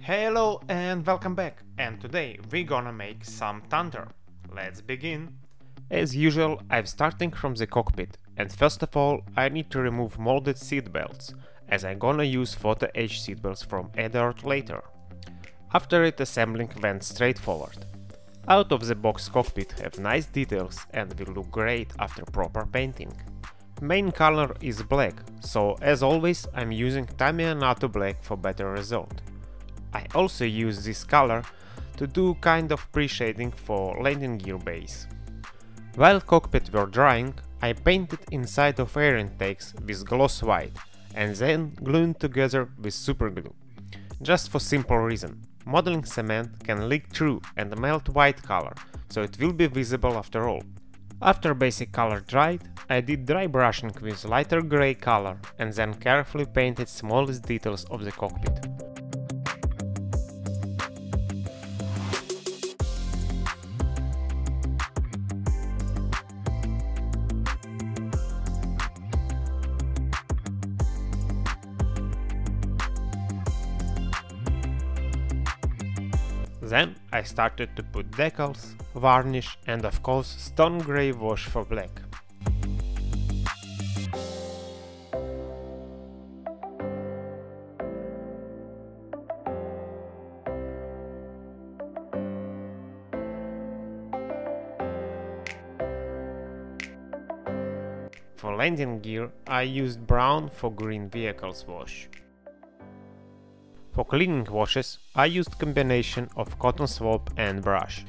Hello and welcome back, and today we're gonna make some thunder. Let's begin. As usual, I'm starting from the cockpit, and first of all I need to remove molded seat belts, as I'm gonna use photo etch seat belts from Edward later. After it, assembling went straightforward. Out of the box cockpit have nice details and will look great after proper painting. Main color is black, so as always I'm using Tamiya Natto Black for better result. I also use this color to do kind of pre-shading for landing gear base. While cockpit were drying, I painted inside of air intakes with gloss white and then glued together with super glue. Just for simple reason, modeling cement can leak through and melt white color, so it will be visible after all. After basic color dried, I did dry brushing with lighter gray color and then carefully painted smallest details of the cockpit. Then I started to put decals, varnish and of course stone grey wash for black. For landing gear I used brown for green vehicles wash. For cleaning washes, I used combination of cotton swab and brush.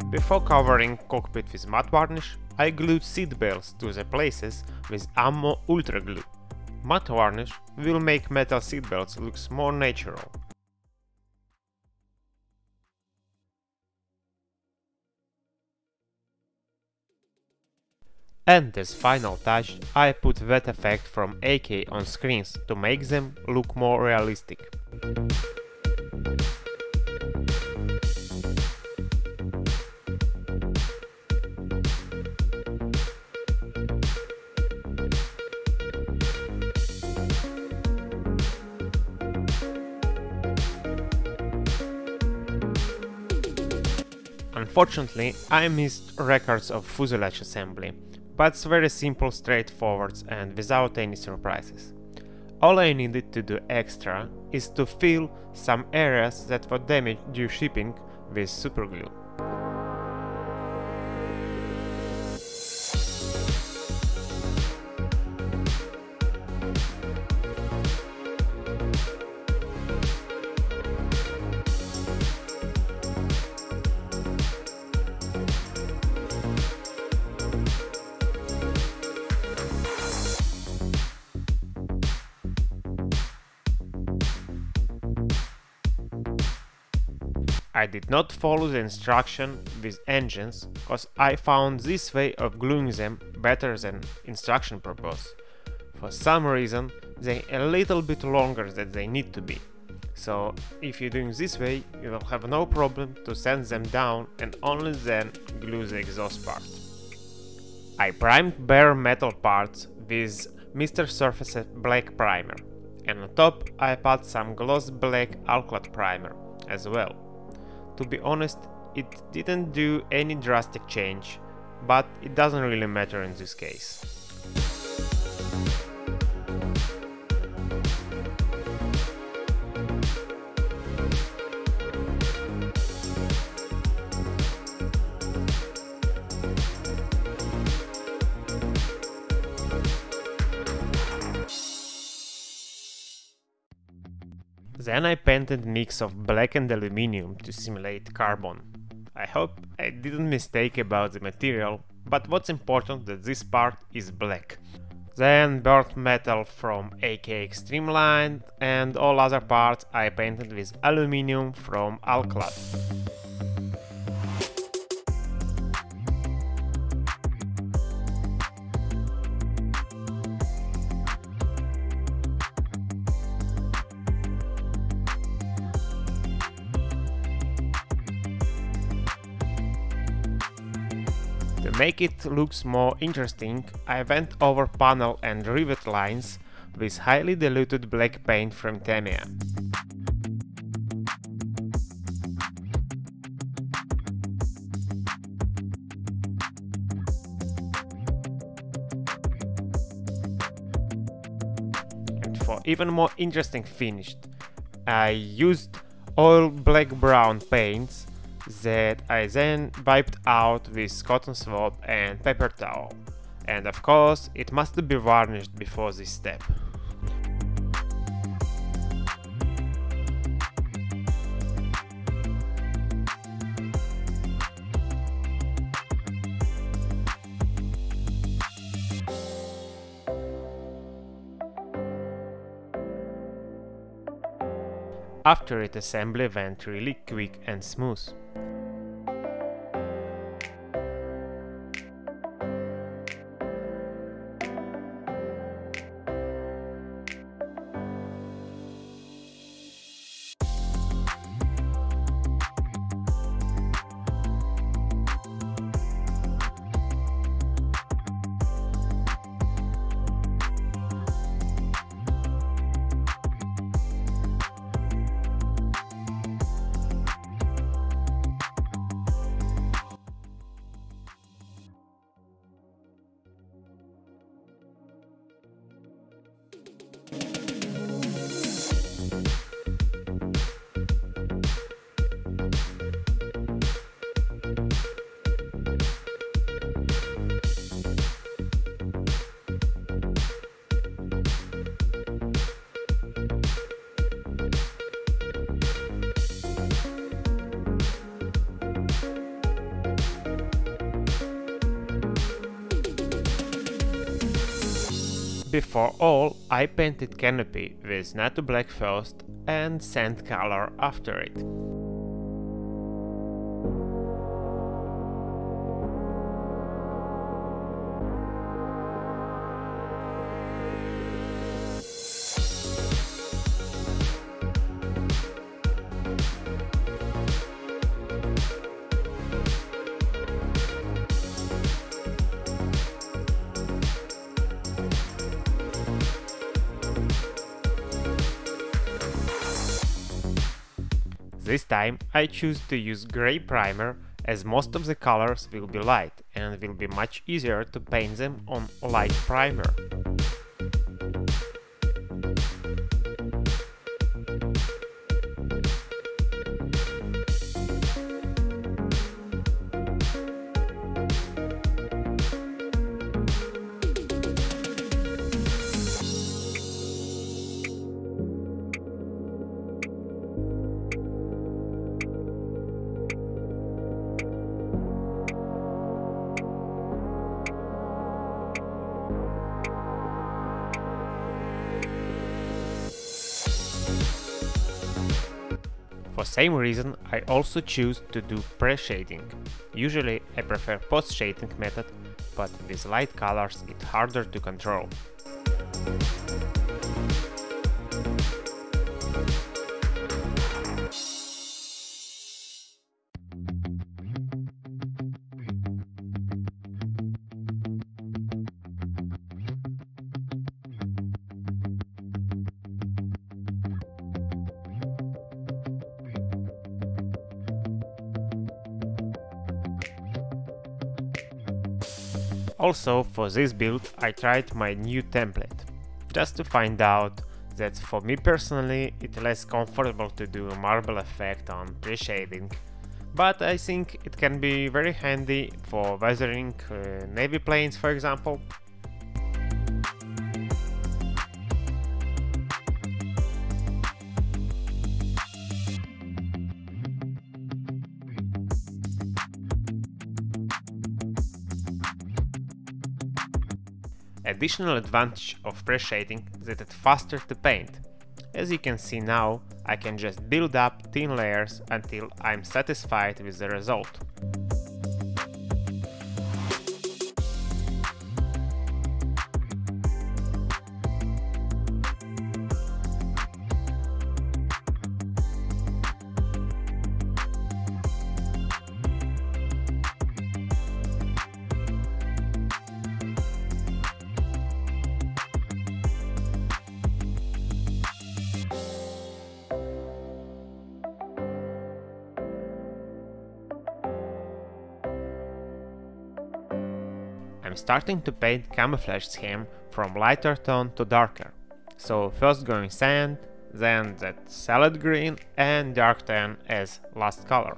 Before covering cockpit with matte varnish, I glued seat belts to the places with Ammo Ultra Glue. Matte varnish will make metal seat belts look more natural. And as final touch, I put wet effect from AK on screens to make them look more realistic. Unfortunately, I missed records of fuselage assembly. But it's very simple, straightforward and without any surprises. All I needed to do extra is to fill some areas that were damaged due shipping with superglue. I did not follow the instruction with engines, cause I found this way of gluing them better than instruction purpose. For some reason they a little bit longer than they need to be. So if you're doing this way, you will have no problem to sand them down and only then glue the exhaust part. I primed bare metal parts with Mr. Surface Black primer, and on top I put some gloss black alkyd primer as well. To be honest, it didn't do any drastic change, but it doesn't really matter in this case. Then I painted mix of black and aluminium to simulate carbon. I hope I didn't mistake about the material, but what's important that this part is black. Then burnt metal from AK Extreme Line and all other parts I painted with aluminium from alkyd. To make it looks more interesting, I went over panel and rivet lines with highly diluted black paint from Tamiya. And for even more interesting finish, I used oil black-brown paints that I then wiped out with cotton swab and paper towel. And of course, it must be varnished before this step. After it, assembly went really quick and smooth. Before all, I painted canopy with natto black first and sand color after it. This time I choose to use grey primer, as most of the colors will be light and will be much easier to paint them on light primer. For same reason, I also choose to do pre-shading. Usually I prefer post-shading method, but with light colors it's harder to control. Also, for this build I tried my new template, just to find out that for me personally it's less comfortable to do a marble effect on pre-shading, but I think it can be very handy for weathering navy planes, for example. Additional advantage of pre-shading is that it's faster to paint. As you can see now, I can just build up thin layers until I'm satisfied with the result. I'm starting to paint camouflage scheme from lighter tone to darker. So first going sand, then that salad green and dark tan as last color.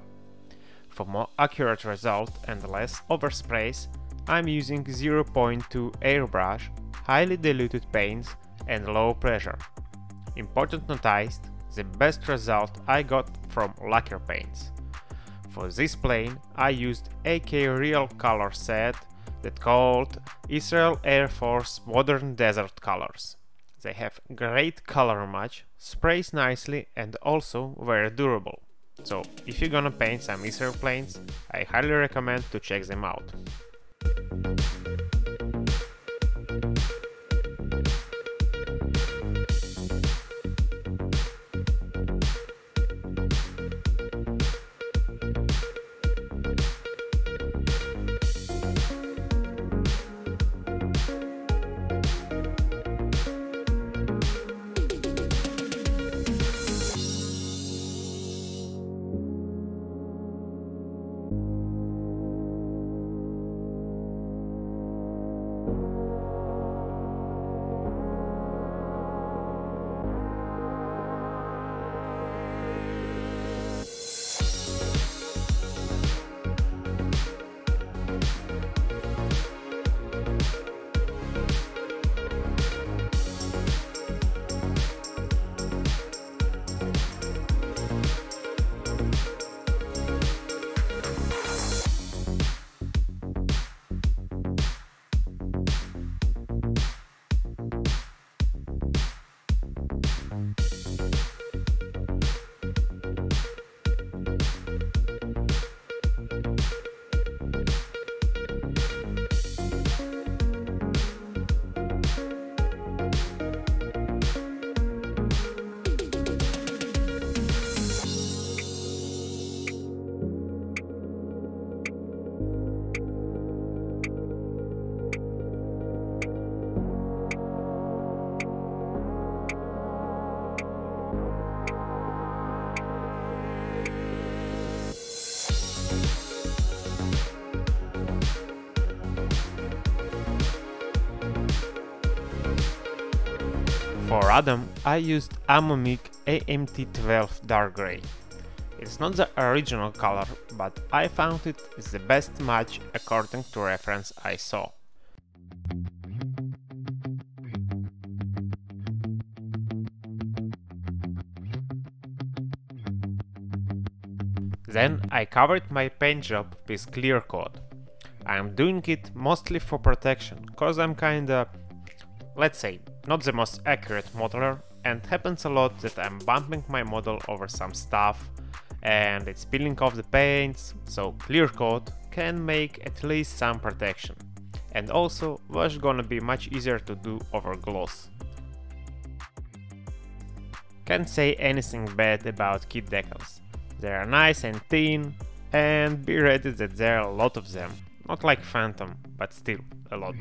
For more accurate result and less oversprays, I'm using 0.2 airbrush, highly diluted paints and low pressure. Important noticed, the best result I got from lacquer paints. For this plane I used AK Real color set that called Israel Air Force Modern Desert Colors. They have great color match, sprays nicely and also very durable. So if you're gonna paint some Israel planes, I highly recommend to check them out. For Adam, I used Amamic AMT12 Dark Grey. It's not the original color, but I found it is the best match according to reference I saw. Then I covered my paint job with clear coat. I'm doing it mostly for protection, cause I'm kinda, let's say, not the most accurate modeler, and happens a lot that I'm bumping my model over some stuff and it's peeling off the paints, so clear coat can make at least some protection. And also wash gonna be much easier to do over gloss. Can't say anything bad about kit decals. They are nice and thin, and be ready that there are a lot of them. Not like Phantom, but still a lot.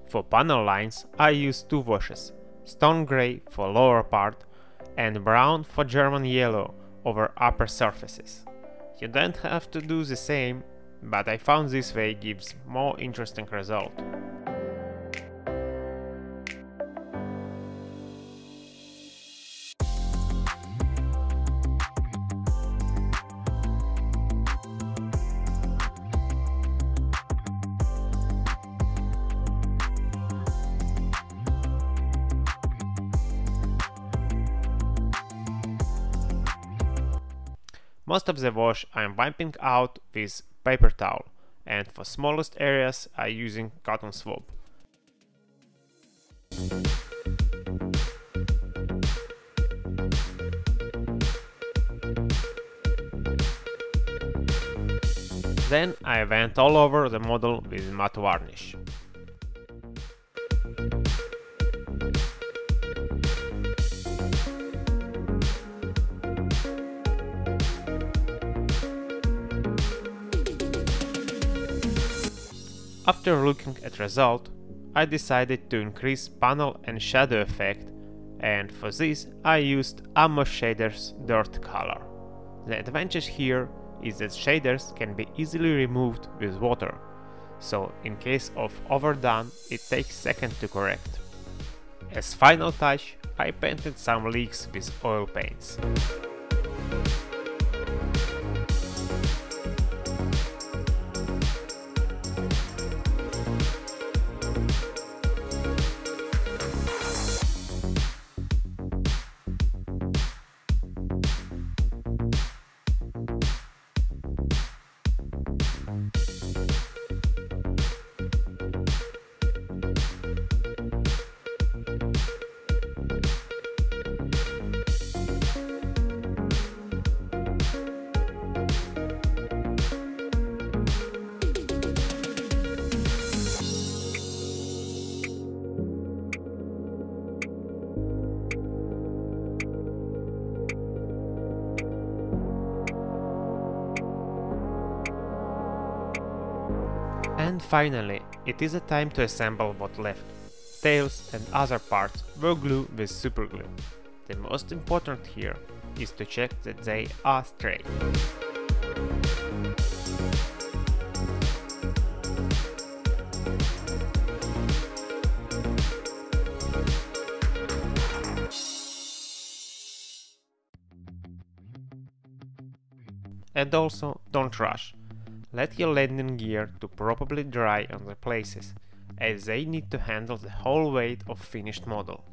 For panel lines I use two washes, stone grey for lower part and brown for German yellow over upper surfaces. You don't have to do the same, but I found this way gives more interesting result. Most of the wash I'm wiping out with paper towel, and for smallest areas I'm using cotton swab. Then I went all over the model with matte varnish. After looking at result, I decided to increase panel and shadow effect, and for this I used Ammo Shaders Dirt Color. The advantage here is that shaders can be easily removed with water, so in case of overdone it takes seconds to correct. As final touch, I painted some leaks with oil paints. And finally, it is a time to assemble what left. Tails and other parts were glued with superglue. The most important here is to check that they are straight. And also, don't rush. Let your landing gear to properly dry on the places, as they need to handle the whole weight of finished model.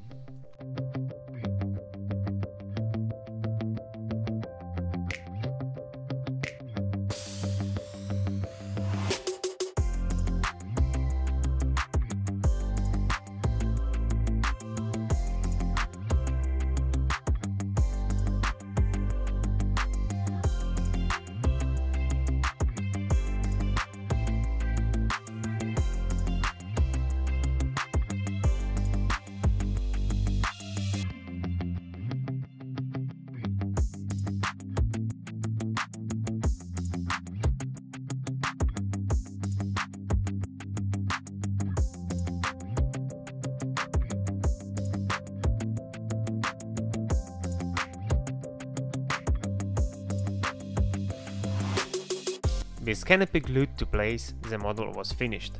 With canopy glued to place, the model was finished.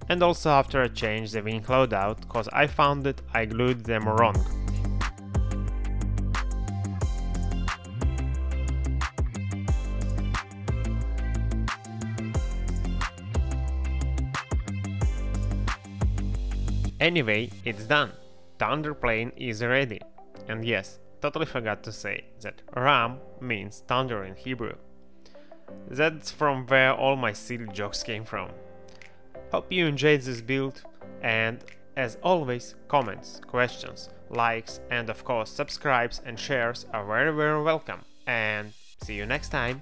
And also after I changed the wing loadout, cause I found that I glued them wrong. Anyway, it's done. Thunder plane is ready. And yes, totally forgot to say that Raam means thunder in Hebrew. That's from where all my silly jokes came from. Hope you enjoyed this build, and as always, comments, questions, likes, and of course subscribes and shares are very welcome, and see you next time!